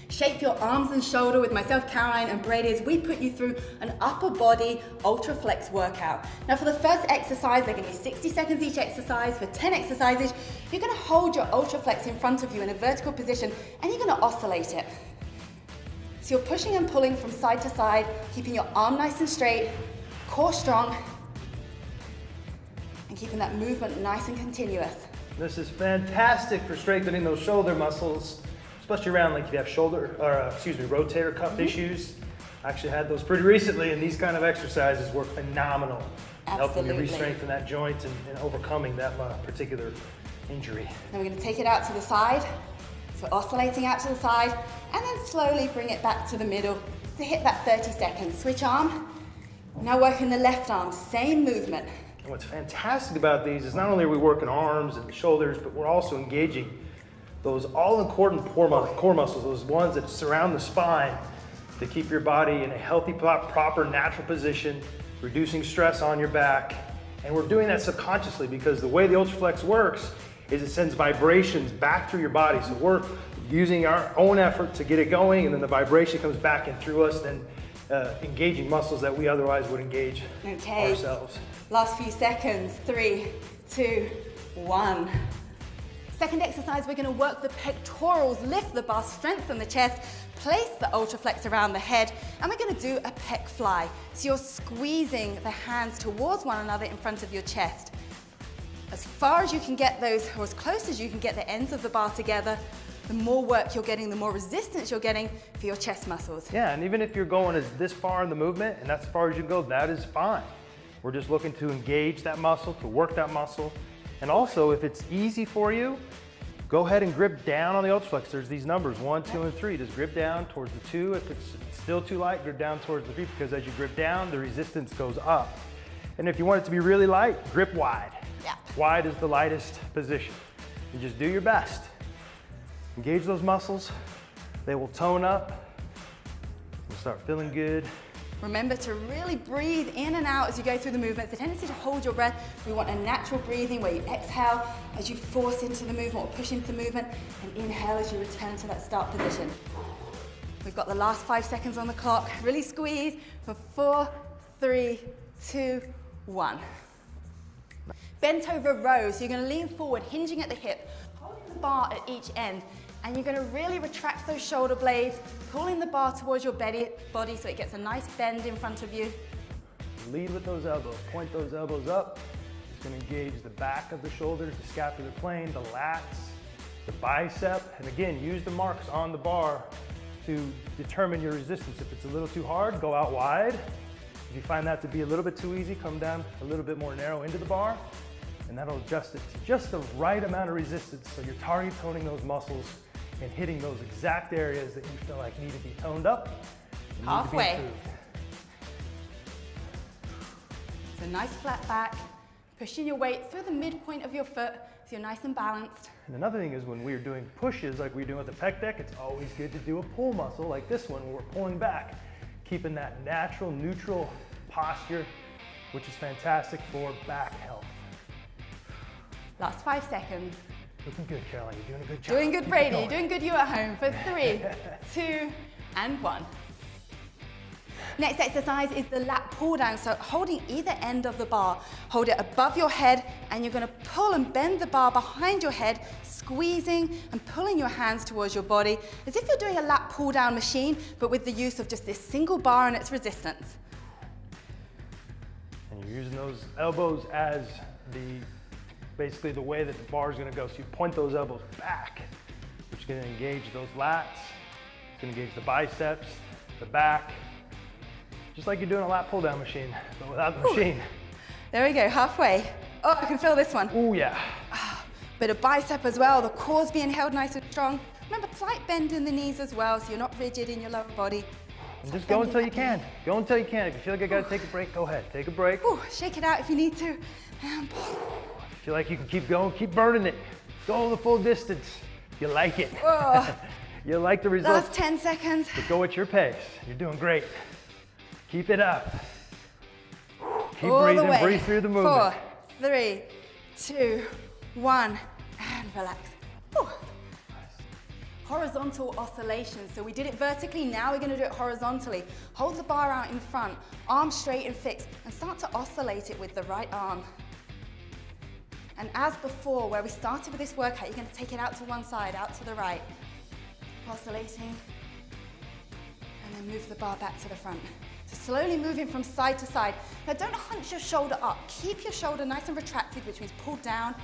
Shape your arms and shoulder with myself, Caroline, and Brady as we put you through an upper body Ultraflex workout. Now for the first exercise, they're gonna be 60 seconds each exercise. For 10 exercises, you're gonna hold your Ultraflex in front of you in a vertical position and you're gonna oscillate it. So you're pushing and pulling from side to side, keeping your arm nice and straight, core strong, and keeping that movement nice and continuous. This is fantastic for strengthening those shoulder muscles, especially around like if you have rotator cuff issues. I actually had those pretty recently, and these kind of exercises work phenomenal. Helping you re-strengthen that joint and overcoming that particular injury. Then we're gonna take it out to the side. So oscillating out to the side, and then slowly bring it back to the middle to hit that 30 seconds. Switch arm. Now working the left arm, same movement. And what's fantastic about these is not only are we working arms and the shoulders, but we're also engaging those all-important core muscles, those ones that surround the spine to keep your body in a healthy, proper, natural position, reducing stress on your back. And we're doing that subconsciously because the way the Ultraflex works is it sends vibrations back through your body. So we're using our own effort to get it going, and then the vibration comes back in through us, then engaging muscles that we otherwise would engage ourselves. Last few seconds, 3, 2, 1. Second exercise, we're gonna work the pectorals, lift the bar, strengthen the chest, place the Ultraflex around the head, and we're gonna do a pec fly. So you're squeezing the hands towards one another in front of your chest. As far as you can get those, or as close as you can get the ends of the bar together, the more work you're getting, the more resistance you're getting for your chest muscles. Yeah, and even if you're going this far in the movement, and that's as far as you go, that is fine. We're just looking to engage that muscle, to work that muscle. And also, if it's easy for you, go ahead and grip down on the Ultraflex. There's these numbers, 1, 2, and 3. Just grip down towards the 2. If it's still too light, grip down towards the 3, because as you grip down, the resistance goes up. And if you want it to be really light, grip wide. Yeah. Wide is the lightest position. And just do your best. Engage those muscles. They will tone up. You'll start feeling good. Remember to really breathe in and out as you go through the movement. It's a tendency to hold your breath. We want a natural breathing where you exhale as you force into the movement or push into the movement, and inhale as you return to that start position. We've got the last 5 seconds on the clock. Really squeeze for 4, 3, 2, 1. Bent over row, so you're gonna lean forward, hinging at the hip, holding the bar at each end, and you're gonna really retract those shoulder blades, pulling the bar towards your body so it gets a nice bend in front of you. Lead with those elbows, point those elbows up. It's gonna engage the back of the shoulders, the scapular plane, the lats, the bicep, and again, use the marks on the bar to determine your resistance. If it's a little too hard, go out wide. If you find that to be a little bit too easy, come down a little bit more narrow into the bar, and that'll adjust it to just the right amount of resistance so you're target toning those muscles and hitting those exact areas that you feel like need to be toned up. Halfway. So nice flat back, pushing your weight through the midpoint of your foot so you're nice and balanced. And another thing is when we're doing pushes like we're doing with the pec deck, it's always good to do a pull muscle like this one where we're pulling back, keeping that natural, neutral posture, which is fantastic for back health. Last 5 seconds. Looking good, Caroline. You're doing a good job. Doing good, Brady. You're doing good, you at home. For 3, 2, and 1. Next exercise is the lat pull down. So holding either end of the bar, hold it above your head, and you're gonna pull and bend the bar behind your head, squeezing and pulling your hands towards your body, as if you're doing a lat pull down machine, but with the use of just this single bar and its resistance. And you're using those elbows as basically the way that the bar is going to go. So you point those elbows back, which is going to engage those lats. It's going to engage the biceps, the back, just like you're doing a lat pull down machine, but without the machine. There we go, halfway. Oh, I can feel this one. Oh yeah. Bit of bicep as well, the core's being held nice and strong. Remember, slight bend in the knees as well, so you're not rigid in your lower body. And just go until you can. Go until you can. If you feel like I gotta take a break, go ahead. Take a break. Ooh, shake it out if you need to. And feel like you can keep going, keep burning it. Go the full distance. You like it. You like the results. Last 10 seconds. But go at your pace. You're doing great. Keep it up. Keep breathing, breathe through the movement. 4, 3, 2, 1, and relax. Whew. horizontal oscillations. So we did it vertically, now we're gonna do it horizontally. Hold the bar out in front, arms straight and fixed, and start to oscillate it with the right arm. And as before, where we started with this workout, you're gonna take it out to one side, out to the right. Oscillating, and then move the bar back to the front. So slowly moving from side to side. Now don't hunch your shoulder up. Keep your shoulder nice and retracted, which means pulled down.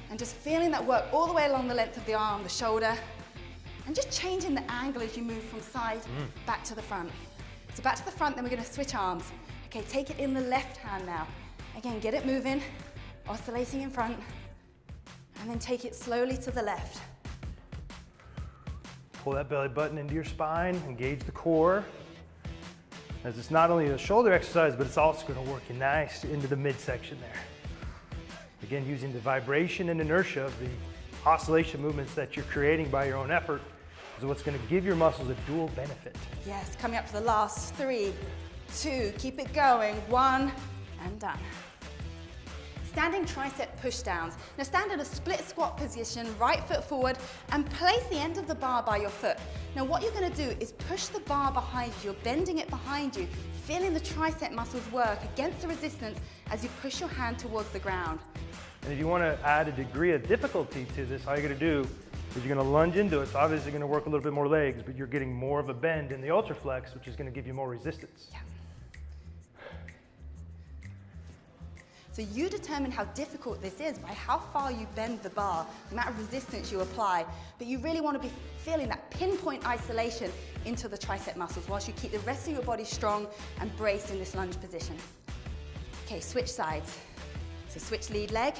And just feeling that work all the way along the length of the arm, the shoulder. And just changing the angle as you move from side back to the front. So back to the front, then we're gonna switch arms. Okay, take it in the left hand now. Again, get it moving, oscillating in front. And then take it slowly to the left. Pull that belly button into your spine, engage the core. As it's not only a shoulder exercise, but it's also going to work you nice into the midsection there. Again, using the vibration and inertia of the oscillation movements that you're creating by your own effort is what's going to give your muscles a dual benefit. Yes, coming up to the last 3, 2, keep it going, 1, and done. Standing tricep push downs. Now stand in a split squat position, right foot forward, and place the end of the bar by your foot. Now what you're gonna do is push the bar behind you, you're bending it behind you, feeling the tricep muscles work against the resistance as you push your hand towards the ground. And if you wanna add a degree of difficulty to this, all you're gonna do is you're gonna lunge into it. It's obviously gonna work a little bit more legs, but you're getting more of a bend in the Ultraflex, which is gonna give you more resistance. Yeah. So you determine how difficult this is by how far you bend the bar, the amount of resistance you apply, but you really want to be feeling that pinpoint isolation into the tricep muscles whilst you keep the rest of your body strong and braced in this lunge position. Okay, switch sides. So switch lead leg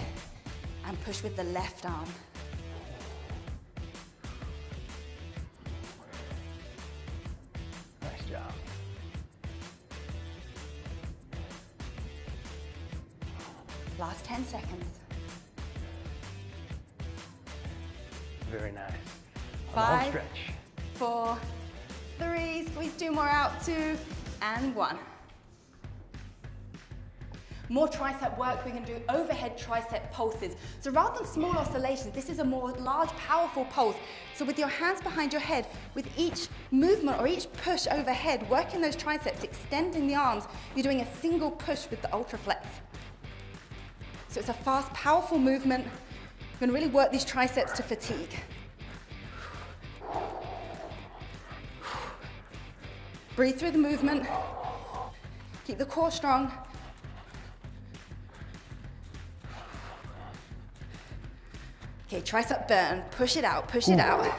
and push with the left arm. Nice job. Last 10 seconds. Very nice. 5, stretch. 4, 3, squeeze 2 more out, 2, and 1. More tricep work, we can do overhead tricep pulses. So rather than small oscillations, this is a more large, powerful pulse. So with your hands behind your head, with each movement or each push overhead, working those triceps, extending the arms, you're doing a single push with the Ultraflex. So it's a fast, powerful movement. We're going to really work these triceps to fatigue. Breathe through the movement. Keep the core strong. Okay, tricep burn. Push it out, push it out.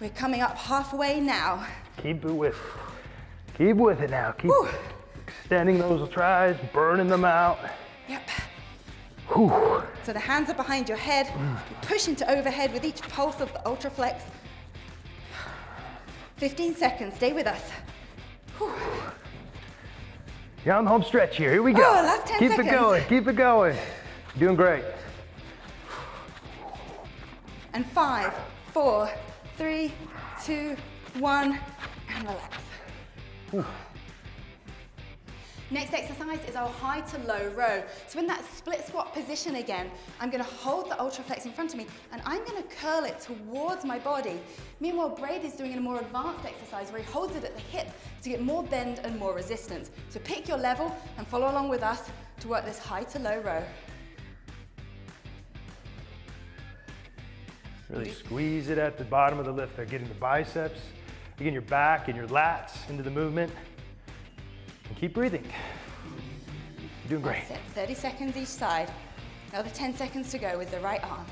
We're coming up halfway now. Keep it with it. Keep with it now. Keep extending those tries, burning them out. Yep. Whew. So the hands are behind your head. You push into overhead with each pulse of the Ultraflex. 15 seconds, stay with us. Whew. You're on the home stretch here. Here we go. Oh, last 10 keep seconds. It going, keep it going. You're doing great. And 5, 4, 3, 2, 1, and relax. Whew. Next exercise is our high to low row. So in that split squat position again, I'm gonna hold the Ultraflex in front of me and I'm gonna curl it towards my body. Meanwhile, Braid is doing a more advanced exercise where he holds it at the hip to get more bend and more resistance. So pick your level and follow along with us to work this high to low row. Really squeeze it at the bottom of the lift there, getting the biceps, again your back and your lats into the movement. And keep breathing. You're doing great. That's it. 30 seconds each side. Another 10 seconds to go with the right arm.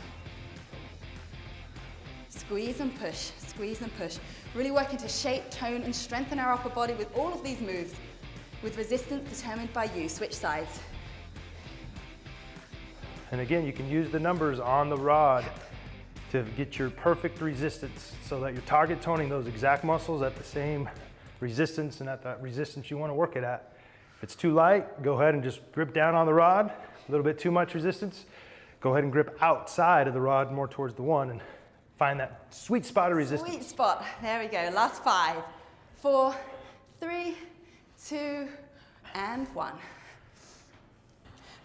Squeeze and push, squeeze and push. Really working to shape, tone, and strengthen our upper body with all of these moves, with resistance determined by you. Switch sides. And again, you can use the numbers on the rod to get your perfect resistance so that you're target toning those exact muscles at the same resistance and at that resistance you want to work it at. If it's too light, go ahead and just grip down on the rod. A little bit too much resistance, go ahead and grip outside of the rod more towards the one and find that sweet spot of resistance. Sweet spot. There we go. Last 5, 4, 3, 2, and 1.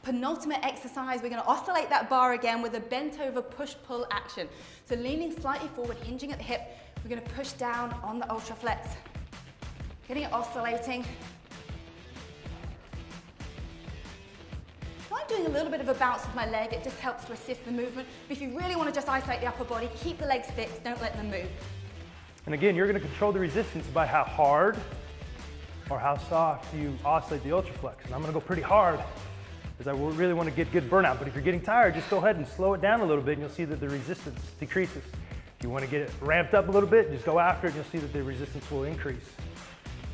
Penultimate exercise, we're gonna oscillate that bar again with a bent over push-pull action. So leaning slightly forward, hinging at the hip, we're gonna push down on the Ultraflex. Getting it oscillating. I'm doing a little bit of a bounce with my leg, it just helps to assist the movement. But if you really want to just isolate the upper body, keep the legs fixed, don't let them move. And again, you're going to control the resistance by how hard or how soft you oscillate the Ultraflex. And I'm going to go pretty hard because I really want to get good burnout. But if you're getting tired, just go ahead and slow it down a little bit and you'll see that the resistance decreases. If you want to get it ramped up a little bit, just go after it and you'll see that the resistance will increase.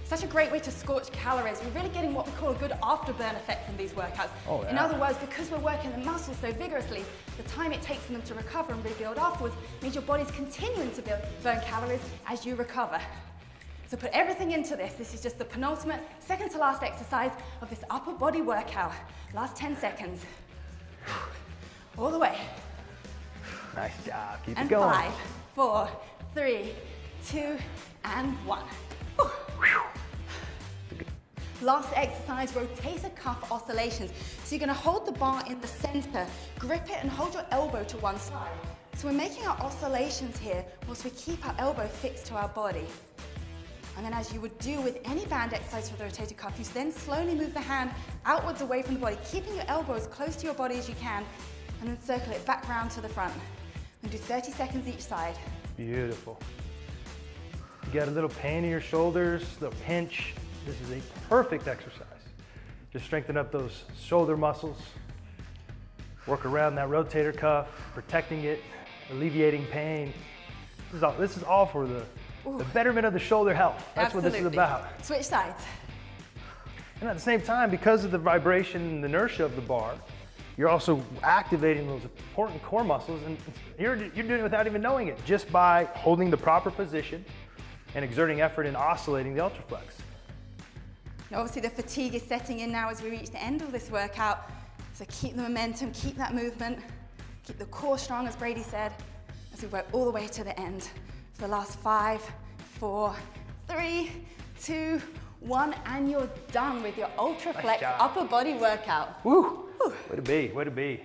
Such a great way to scorch calories. We're really getting what we call a good afterburn effect from these workouts. Oh, yeah. In other words, because we're working the muscles so vigorously, the time it takes for them to recover and rebuild afterwards means your body's continuing to burn calories as you recover. So put everything into this. This is just the penultimate, second to last exercise of this upper body workout. Last 10 seconds. All the way. Nice job. Keep And it going. 5, 4, 3, 2, and 1. Last exercise, rotator cuff oscillations. So you're gonna hold the bar in the center, grip it and hold your elbow to one side. So we're making our oscillations here whilst we keep our elbow fixed to our body. And then as you would do with any band exercise for the rotator cuff, you then slowly move the hand outwards away from the body, keeping your elbow as close to your body as you can, and then circle it back round to the front. And do 30 seconds each side. Beautiful. You got a little pain in your shoulders, a little pinch. This is a perfect exercise. Just strengthen up those shoulder muscles, work around that rotator cuff, protecting it, alleviating pain. This is all for the betterment of the shoulder health. That's what this is about. Switch sides. And at the same time, because of the vibration and inertia of the bar, you're also activating those important core muscles, and you're doing it without even knowing it, just by holding the proper position and exerting effort in oscillating the Ultraflex. Now obviously the fatigue is setting in now as we reach the end of this workout, so keep the momentum, keep that movement, keep the core strong as Brady said, as we work all the way to the end. For the last 5, 4, 3, 2, 1, and you're done with your Ultraflex upper body workout. Woo! Way to be, way to be.